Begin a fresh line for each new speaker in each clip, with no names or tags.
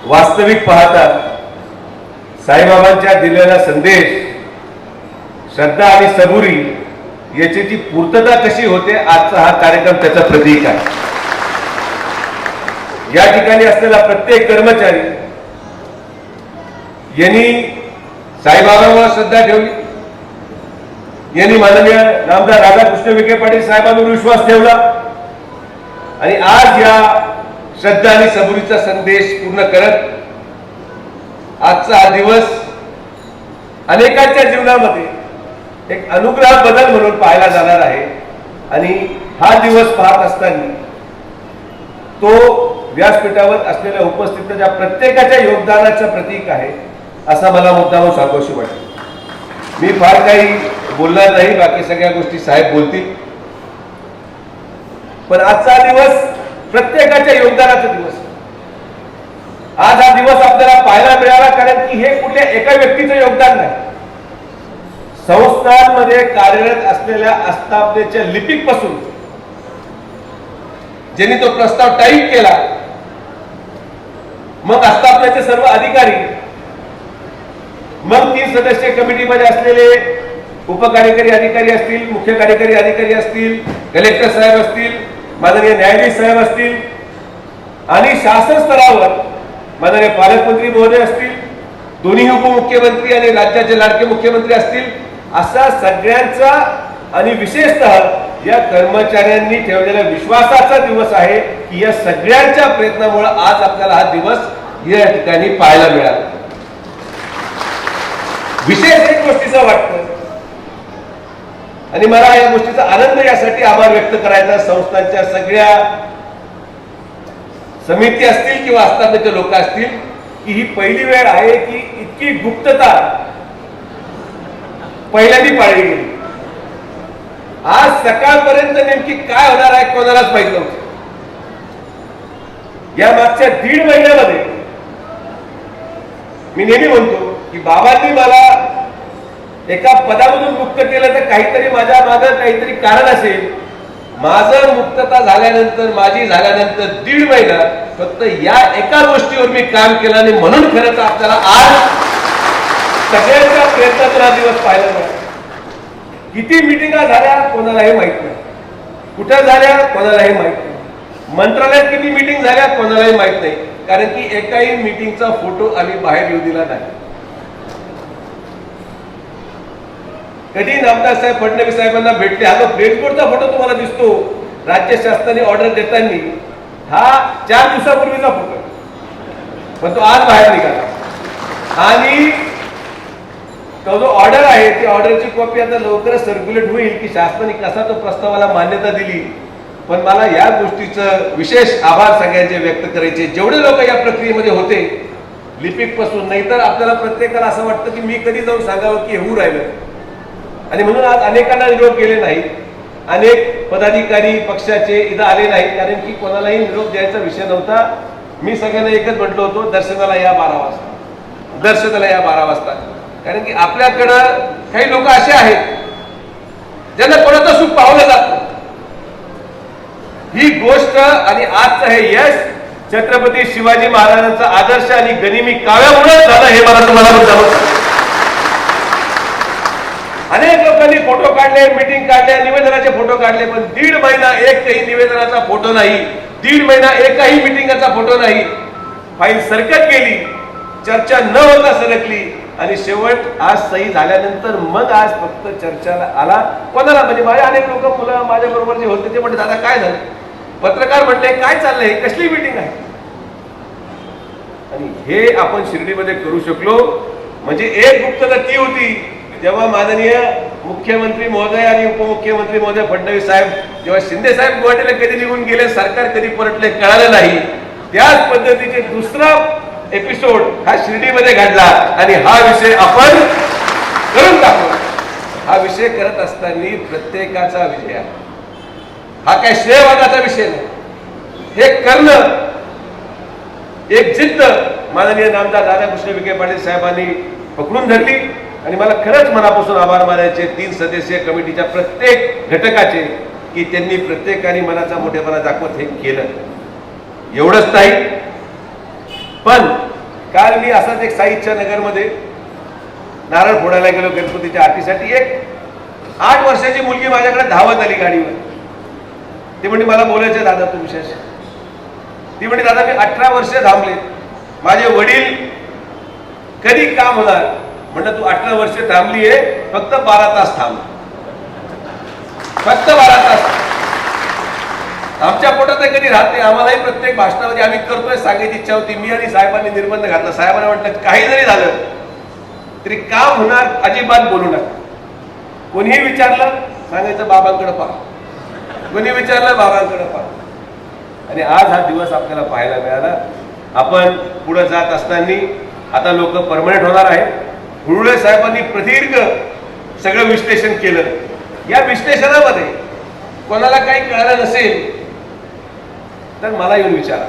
वास्तविक पाहता साईबाबांच्या दिलेला संदेश, श्रद्धा आणि सबुरी याची जी पूर्तता कशी होते, आजचा हा कार्यक्रम त्याचा प्रतीक आहे. या ठिकाणी असलेला प्रत्येक कर्मचारी यांनी साईबाबांवर श्रद्धा ठेवली, यांनी माननीय नामदार राधाकृष्ण विखे पाटील साहेबांवर विश्वास ठेवला आणि आज या श्रद्धा आणि सबुरीचा संदेश पूर्ण करत आजचा हा दिवस अनेकांच्या जीवनामध्ये एक अनुग्रह बदल म्हणून पाहायला जाणार आहे. आणि हा दिवस पाहत असताना तो व्यासपीठावर असलेल्या उपस्थितांच्या प्रत्येकाच्या योगदानाचं प्रतीक आहे असा मला मुद्दामून सांगूशी वाटतं. मी फार काही बोलणार नाही, बाकी सगळ्या गोष्टी साहेब बोलतील. पण आजचा दिवस प्रत्येकाच्या योगदानाचा दिवस. आज हा दिवस आपल्याला पाहायला मिळाला कारण की हे कुठल्या एका व्यक्तीचं योगदान नाही. संस्थांमध्ये कार्यरत असलेल्या आस्थापनेच्या लिपिकपासून ज्यांनी तो प्रस्ताव टाईप केला, मग आस्थापनेचे सर्व अधिकारी, मग 3 सदस्यीय कमिटीमध्ये असलेले उपकार्यकारी अधिकारी असतील, मुख्य कार्यकारी अधिकारी असतील, कलेक्टर साहेब असतील, माननीय न्यायाधीश साहेब असतील आणि शासन स्तरावर माननीय पालकमंत्री महोदय असतील, दोन्ही उपमुख्यमंत्री आणि राज्याचे लाडके मुख्यमंत्री असतील, असा सगळ्यांचा आणि विशेषतः या कर्मचाऱ्यांनी ठेवलेल्या विश्वासाचा दिवस आहे की या सगळ्यांच्या प्रयत्नामुळे आज आपल्याला हा दिवस या ठिकाणी पाहायला मिळाला. विशेष एक गोष्टीचं वाटतं आणि मला या गोष्टीचा आनंद यासाठी आभार व्यक्त करायचा संस्थांच्या सगळ्या समिती असतील किंवा आस्थापनेचे लोक असतील की ही पहिली वेळ आहे की इतकी गुप्तता पहिल्यांदा पाळली गेली. आज सकाळपर्यंत नेमकी काय होणार आहे कोणालाच माहित नव्हतं. या मागच्या 1.5 महिन्यामध्ये मी नेहमी म्हणतो की बाबांनी मला एका पदामधून मुक्त केलं तर काहीतरी माझ्या मागे काहीतरी कारण असेल. माझं मुक्तता झाल्यानंतर, माझी झाल्यानंतर 1.5 महिना फक्त या एका गोष्टीवर मी काम केलं आणि म्हणून खरं तर आपल्याला आज सगळ्यांच्या प्रयत्नातून हा दिवस पाहायला मिळाला. किती मिटिंगा झाल्या कोणालाही माहित नाही, कुठं झाल्या कोणालाही माहित नाही, मंत्रालयात किती मिटिंग झाल्या कोणालाही माहित नाही, कारण की एकाही मिटिंगचा फोटो आम्ही बाहेर येऊ दिला नाही. कधी नामदार साहेब फडणवीस साहेबांना भेटले, हा जो ब्रेडबोर्डचा फोटो तुम्हाला दिसतो राज्य शासनाने ऑर्डर देताना, हा 4 दिवसापूर्वीचा फोटो, पण तो आज बाहेर निघाला. आणि तो जो ऑर्डर आहे ती ऑर्डरची कॉपी आता लवकरच सर्क्युलेट होईल की शासनाने कसा तो प्रस्तावाला मान्यता दिली. पण मला या गोष्टीचं विशेष आभार सगळ्यांचे व्यक्त करायचे, जेवढे लोक या प्रक्रियेमध्ये होते लिपिक पासून. नाहीतर आपल्याला प्रत्येकाला असं वाटतं की मी कधी जाऊन सांगावं की होऊ राहिलं. आणि म्हणून आज अनेकांना निरोप गेले नाहीत, अनेक पदाधिकारी पक्षाचे इथं आले नाहीत कारण की कोणालाही निरोप द्यायचा विषय नव्हता. मी सगळ्यांना एकच म्हटलं होतो, दर्शनाला या 12 वाजता, दर्शनाला या 12 वाजता. कारण की आपल्याकडं काही लोक असे आहेत ज्यांना कोणाचं सुख पावलं जात नाही. ही गोष्ट आणि आजचं हे यश छत्रपती शिवाजी महाराजांचा आदर्श आणि गनिमी काव्यामुळे झालं हे मला तुम्हाला सांगायचं. अनेक लोकांनी फोटो काढले, मीटिंग काढले, निवेदनाचे फोटो काढले, पण 1.5 महिना एकही निवेदनाचा फोटो नाही, 1.5 महिना एकही मीटिंगचा फोटो नाही. फाईल सरकत गेली, चर्चा न होता सरकली आणि शेवट आज सही झाल्यानंतर मग आज फक्त चर्चाला आला. कोणाला म्हणजे माझे अनेक लोक, मुलं माझ्या बरोबर जे होते ते म्हटले, दादा काय झालं? पत्रकार म्हटले काय चाललंय, कसली मीटिंग आहे? आणि हे आपण शिर्डीमध्ये करू शकलो म्हणजे एक गुप्तता ती होती जेव्हा माननीय मुख्यमंत्री महोदय आणि उपमुख्यमंत्री महोदय फडणवीस साहेब, जेव्हा शिंदे साहेब गुवाहाटीला कधी निघून गेले, सरकार कधी परतले कळालं नाही, त्याच पद्धतीचे दुसरा एपिसोड हा शिर्डीमध्ये घडला आणि हा विषय आपण करून टाकू. हा विषय करत असताना प्रत्येकाचा विजय आहे. हा काय श्रेयवादाचा विषय नाही. हे करणं एक जिद्द माननीय नामदार राधाकृष्ण विखे पाटील साहेबांनी पकडून धरली आणि मला खरंच मनापासून आभार मानायचे 3 सदस्यीय कमिटीच्या प्रत्येक घटकाचे की त्यांनी प्रत्येकाने मनाचा मोठेपणा दाखवत हे केलं. एवढंच नाही पण काल मी असाच एक साईच्या नगरमध्ये नारळ फोडायला गेलो गणपतीच्या आरतीसाठी. एक 8 वर्षाची मुलगी माझ्याकडे धावत आली गाडीवर. ती म्हणजे मला बोलायचं दादा तुमच्याशी. ती म्हणजे दादा मी 18 वर्ष थांबले, माझे वडील कधी काम होणार. म्हणलं तू 18 वर्ष थांबली आहे, फक्त 12 तास थांब, फक्त 12 तास. आमच्या पोटात कधी राहते. आम्हालाही प्रत्येक भाषणामध्ये आम्ही करतोय सांगायची इच्छा होती. मी आणि साहेबांनी निर्बंध घातला. साहेबांना म्हटलं काही जरी झालं तरी काम होणार, अजिबात बोलू नका. कोणीही विचारलं सांगायचं बाबांकडे पहा, कोणी विचारलं बाबांकडे पहा. आणि आज हा दिवस आपल्याला पाहायला मिळाला. आपण पुढे जात असताना आता लोक परमनंट होणार आहेत. हुरळे साहेबांनी प्रदीर्घ सगळं विश्लेषण केलं. या विश्लेषणामध्ये कोणाला काही कळालं नसेल तर मला येऊन विचारा.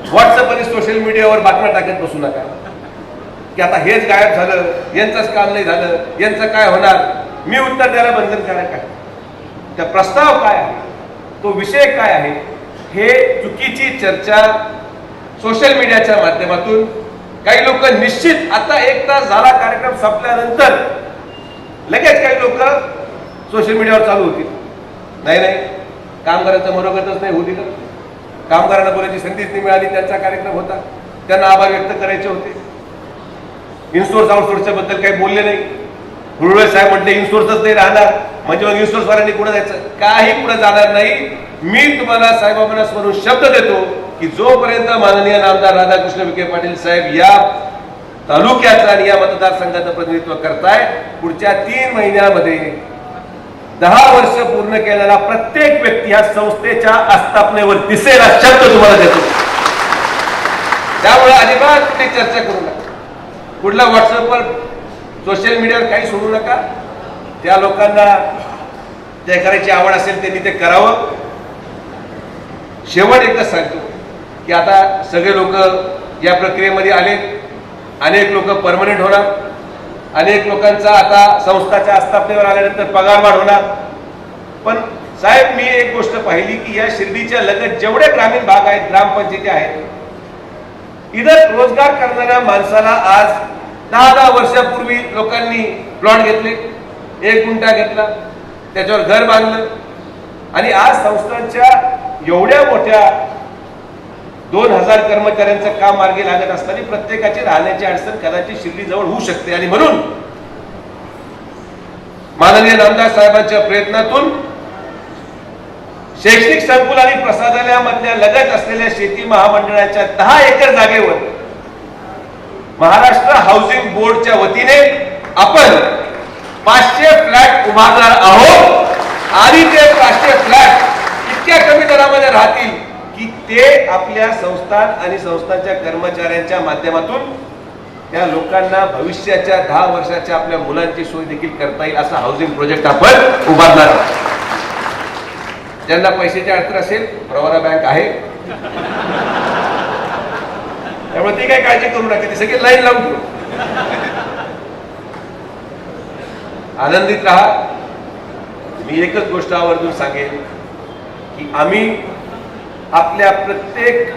व्हॉट्सअप आणि सोशल मीडियावर बातम्या टाकत बसू नका की आता हेच गायब झालं, यांचंच काम नाही झालं, यांचं काय होणार. मी उत्तर द्यायला बंधनकारक आहे. त्या प्रस्ताव काय आहे, तो विषय काय आहे, हे चुकीची चर्चा सोशल मीडियाच्या माध्यमातून काही लोक निश्चित आता 1 तास झाला कार्यक्रम संपल्यानंतर लगेच काही लोक सोशल मीडियावर चालू होतील. नाही नाही, कामगारांचं मनोगतच नाही होती. कामगारांना बोलायची संधीच नाही मिळाली. त्यांचा कार्यक्रम होता, त्यांना आभार व्यक्त करायचे होते. इन्सोर्स आउटसोर्सच्या बद्दल काही बोलले नाही. हुरळे साहेब म्हटले इन्सोर्सच नाही राहणार, म्हणजे मग इन्सोर्सवाल्यांनी पुढे जायचं. काही पुढे जाणार नाही. मी तुम्हाला साहेबांना स्वरून शब्द देतो की जोपर्यंत माननीय नामदार राधाकृष्ण विखे पाटील साहेब या तालुक्याचं आणि या मतदारसंघाचं प्रतिनिधित्व करताय, पुढच्या 3 महिन्यामध्ये 10 वर्ष पूर्ण केलेला प्रत्येक व्यक्ती ह्या संस्थेच्या आस्थापनेवर दिसेल हा शब्द तुम्हाला देतो. त्यामुळे अजिबात कुठे चर्चा करू नका. कुठला व्हॉट्सअपवर सोशल मीडियावर काही सोडू नका. त्या लोकांना जे करायची आवड असेल त्यांनी ते करावं. शेवट एकच सांगतो की आता सगळे लोक या प्रक्रियेमध्ये आले. अनेक लोक परमनंट होणार. अनेक लोकांचा आता संस्थाच्या आस्थापनेवर आल्यानंतर पगारवाढ होणार. पण साहेब, मी एक गोष्ट पाहिली की या शिर्डीच्या लगत जेवढे ग्रामीण भाग आहेत, ग्रामपंचायती आहेत, इथं रोजगार करणाऱ्या माणसाला आज 10-10 वर्षापूर्वी लोकांनी प्लॉट घेतले, 1 गुंठा घेतला, त्याच्यावर घर बांधलं. आणि आज संस्थांच्या एवढ्या मोठ्या 2000 कर्मचाऱ्यांचं काम मार्गी लागत असताना प्रत्येकाची राहण्याची अडचण कदाचित शिर्डीजवळ होऊ शकते. आणि म्हणून माननीय नामदार साहेबांच्या प्रयत्नातून शैक्षणिक संकुल आणि प्रसाधनालयामधल्या लगत असलेल्या शेती महामंडळाच्या 10 एकर जागेवर महाराष्ट्र हाऊसिंग बोर्डच्या वतीने आपण 500 फ्लॅट उभारणार आहोत. आणि ते 500 फ्लॅट इतक्या कमी दरामध्ये राहतील की ते आपल्या संस्थान आणि संस्थांच्या कर्मचाऱ्यांच्या माध्यमातून त्या लोकांना भविष्याच्या 10 वर्षाच्या आपल्या मुलांची सोय देखील करता येईल असा हाऊसिंग प्रोजेक्ट आपण उभारणार आहोत. ज्यांना पैशाची अडचण असेल, प्रवरा बँक आहे, त्यामुळे ती काही काळजी करू नका. ती सगळी लाईन लावून ठेवू. आनंदित राहा. मी एकच गोष्ट आवर्जून सांगेन की आम्ही आपल्या प्रत्येक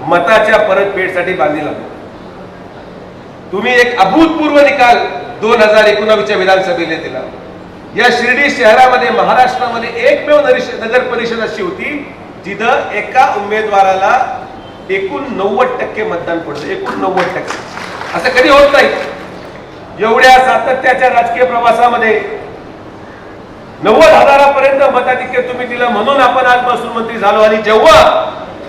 मताच्या परतफेडसाठी बांधील आहोत. तुम्ही एक अभूतपूर्व निकाल 2019च्या विधानसभेने दिला. या शिर्डी शहरामध्ये, महाराष्ट्रामध्ये एकमेव नगर परिषद अशी होती जिथं एका उमेदवाराला एकूण 90% मतदान पडलं. एकूण 90%. असं कधी होत नाही. एवढ्या सातत्याच्या राजकीय प्रवासामध्ये 90,000पर्यंत मताधिक्य तुम्ही दिलं, म्हणून आपण आज महसूल मंत्री झालो. आणि जेव्हा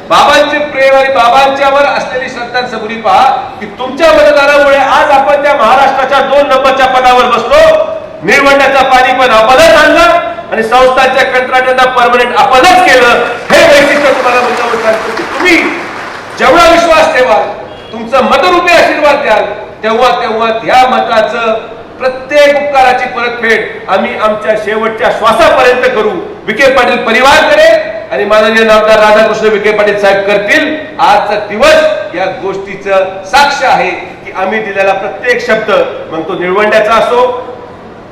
बाबांचे प्रेम आणि बाबांच्यावर असलेली श्रद्धा सबुरी पहा की तुमच्या मतदानामुळे आज आपण त्या महाराष्ट्राच्या 2 नंबरच्या पदावर बसलो. निळवंड्याचं पाणी पण आपणच आणलं आणि संस्थांच्या कंत्राटांना परमनंट आपणच केलं. हे वैशिष्ट्य तुम्हाला मुद्दाम सांगतो की तुम्ही जेवढा विश्वास ठेवाल, तुमचं मतरूपी आशीर्वाद द्याल, तेव्हा त्या मताचं प्रत्येक उपकाराची परतफेड आम्ही आमच्या शेवटच्या श्वासापर्यंत करू. विखे पाटील परिवार करेल आणि माननीय नामदार राधाकृष्ण विखे पाटील साहेब करतील. आजचा दिवस या गोष्टीचं साक्ष आहे की आम्ही दिलेला प्रत्येक शब्द, मग तो निळवंड्याचा असो,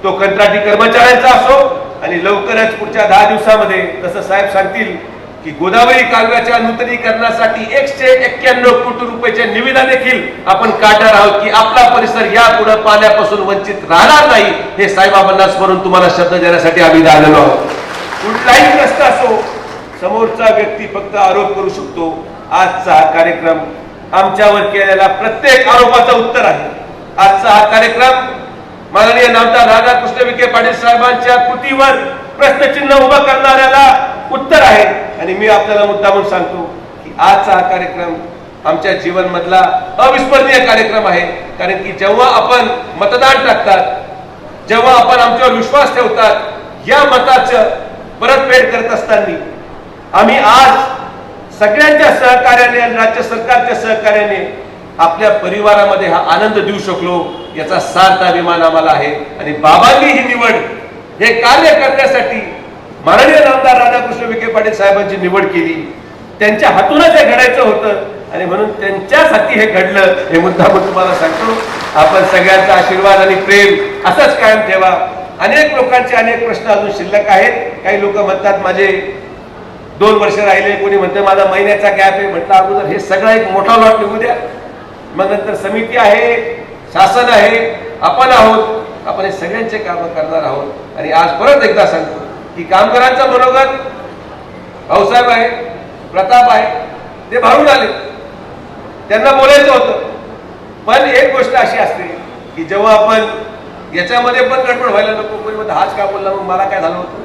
तो कंत्राटी कर्मचाऱ्यांचा असो, आणि लवकरच पुढच्या 10 दिवसामध्ये जसं साहेब सांगतील की गोदावरी कालव्याच्या नूतनीकरणासाठी 191 कोटी रुपयाच्या निविदा देखील आपण काढणार आहोत की आपला परिसर यापुढे पाण्यापासून वंचित राहणार नाही, हे साईबाबांना स्मरून तुम्हाला शब्द देण्यासाठी आम्ही आलेलो आहोत. कुठलाही प्रश्न असो, समोरचा व्यक्ती फक्त आरोप करू शकतो. आजचा हा कार्यक्रम आमच्यावर केलेल्या प्रत्येक आरोपाचं उत्तर आहे. आजचा हा कार्यक्रम माननीय नामदार राधाकृष्ण विखे पाटील साहेबांच्या कृतीवर प्रश्नचिन्ह उभं करणाऱ्याला उत्तर आहे. आणि मी आपल्याला मुद्दामून सांगतो की आजचा हा कार्यक्रम आमच्या जीवनमधला अविस्मरणीय कार्यक्रम आहे. कारण की जेव्हा आपण मतदान टाकतात, जेव्हा आपण आमच्यावर विश्वास ठेवतात, या मताचं परतफेड करत असताना आम्ही आज सगळ्यांच्या सहकार्याने आणि राज्य सरकारच्या सहकार्याने आपल्या परिवारामध्ये हा आनंद देऊ शकलो, याचा सार्थ अभिमान आम्हाला आहे. आणि बाबांनी ही निवड, हे कार्य करण्यासाठी माननीय नामदार राधाकृष्ण विखे पाटील साहेबांची निवड केली. त्यांच्या हातूनच हे घडायचं होतं आणि म्हणून त्यांच्याच हाती हे घडलं. हे मुद्दा मी तुम्हाला सांगतो. आपण सगळ्यांचा आशीर्वाद आणि प्रेम असंच कायम ठेवा. अनेक लोकांचे अनेक प्रश्न अजून शिल्लक आहेत. काही लोक म्हणतात माझे 2 वर्ष राहिले, कोणी म्हणते माझा महिन्याचा गॅप आहे. म्हटलं अगोदर हे सगळं एक मोठा लॉट निघू द्या, मग नंतर समिती आहे, शासन आहे, आपण आहोत. आपण हे सगळ्यांचे काम करणार आहोत. आणि आज परत एकदा सांगतो की कामगारांचा मनोगत भाऊसाहेब आहे, प्रताप आहे, ते भारून आले, त्यांना बोलायचं होतं. पण एक गोष्ट अशी असते की जेव्हा आपण याच्यामध्ये पण गडबड व्हायला नको, कोणी म्हणतं हाच का बोलला, मग मला काय झालं होतं,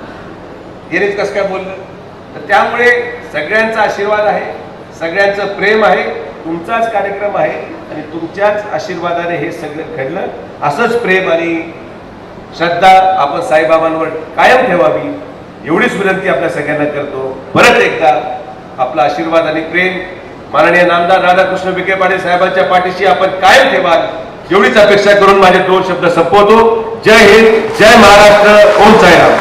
हेच कसं काय बोललं. तर त्यामुळे सगळ्यांचा आशीर्वाद आहे, सगळ्यांचं प्रेम आहे, तुमचाच कार्यक्रम आहे आणि तुमच्याच आशीर्वादाने हे सगळं घडलं. असंच प्रेम आणि श्रद्धा आपण साईबाबांवर कायम ठेवावी, एवढीच विनंती आपल्या सगळ्यांना करतो. परत एकदा आपला आशीर्वाद आणि प्रेम माननीय नामदार राधाकृष्ण विखे पाटील साहेबांच्या पाठीशी आपण कायम ठेवाल, एवढीच अपेक्षा करून माझे 2 शब्द संपवतो. जय हिंद, जय महाराष्ट्र, ओम साईराम.